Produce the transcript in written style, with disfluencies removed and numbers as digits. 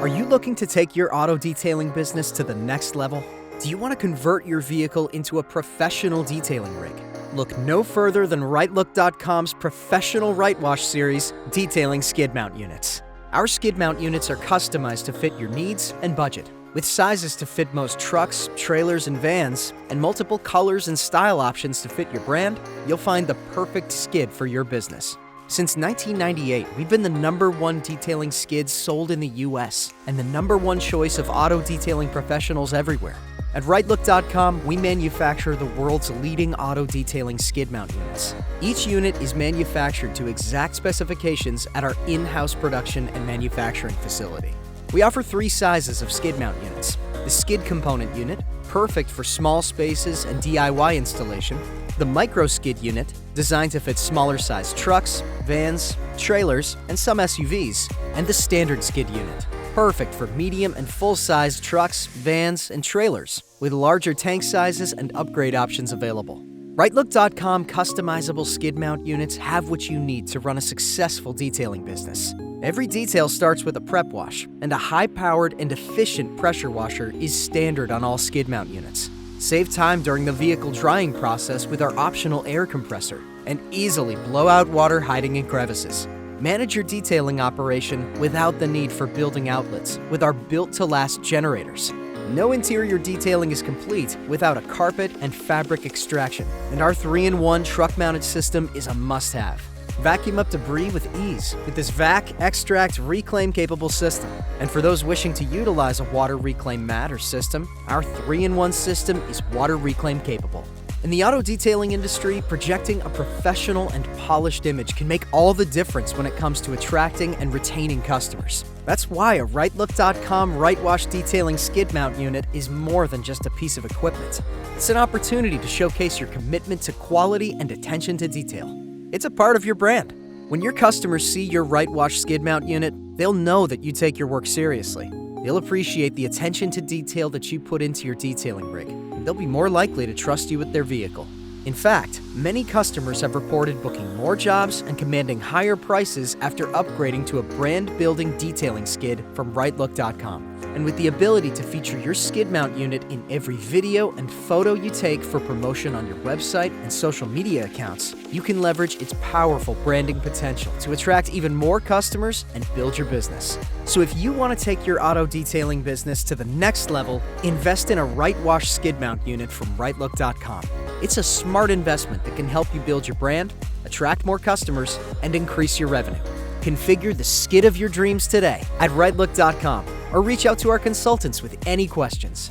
Are you looking to take your auto detailing business to the next level? Do you want to convert your vehicle into a professional detailing rig? Look no further than Rightlook.com's professional right wash series, detailing skid mount units. Our skid mount units are customized to fit your needs and budget. With sizes to fit most trucks, trailers, and vans, and multiple colors and style options to fit your brand, you'll find the perfect skid for your business. Since 1998, we've been the #1 detailing skid sold in the US and the #1 choice of auto detailing professionals everywhere. At Rightlook.com, we manufacture the world's leading auto detailing skid mount units. Each unit is manufactured to exact specifications at our in-house production and manufacturing facility. We offer 3 sizes of skid mount units: the skid component unit, perfect for small spaces and DIY installation; the micro skid unit, designed to fit smaller sized trucks, vans, trailers, and some SUVs; and the standard skid unit, perfect for medium and full-sized trucks, vans, and trailers, with larger tank sizes and upgrade options available. Rightlook.com customizable skid mount units have what you need to run a successful detailing business. Every detail starts with a prep wash, and a high-powered and efficient pressure washer is standard on all skid mount units. Save time during the vehicle drying process with our optional air compressor, and easily blow out water hiding in crevices. Manage your detailing operation without the need for building outlets with our built-to-last generators. No interior detailing is complete without a carpet and fabric extraction, and our 3-in-1 truck-mounted system is a must-have. Vacuum up debris with ease with this vac, extract, reclaim-capable system. And for those wishing to utilize a water reclaim mat or system, our 3-in-1 system is water reclaim capable. In the auto detailing industry, projecting a professional and polished image can make all the difference when it comes to attracting and retaining customers. That's why a Rightlook.com right wash detailing skid mount unit is more than just a piece of equipment. It's an opportunity to showcase your commitment to quality and attention to detail. It's a part of your brand. When your customers see your right wash skid mount unit, they'll know that you take your work seriously. They'll appreciate the attention to detail that you put into your detailing rig. They'll be more likely to trust you with their vehicle. In fact, many customers have reported booking more jobs and commanding higher prices after upgrading to a brand-building detailing skid from Rightlook.com. And with the ability to feature your skid mount unit in every video and photo you take for promotion on your website and social media accounts, you can leverage its powerful branding potential to attract even more customers and build your business. So if you want to take your auto detailing business to the next level, invest in a right wash skid mount unit from Rightlook.com. It's a smart investment that can help you build your brand, attract more customers, and increase your revenue. Configure the skid of your dreams today at Rightlook.com or reach out to our consultants with any questions.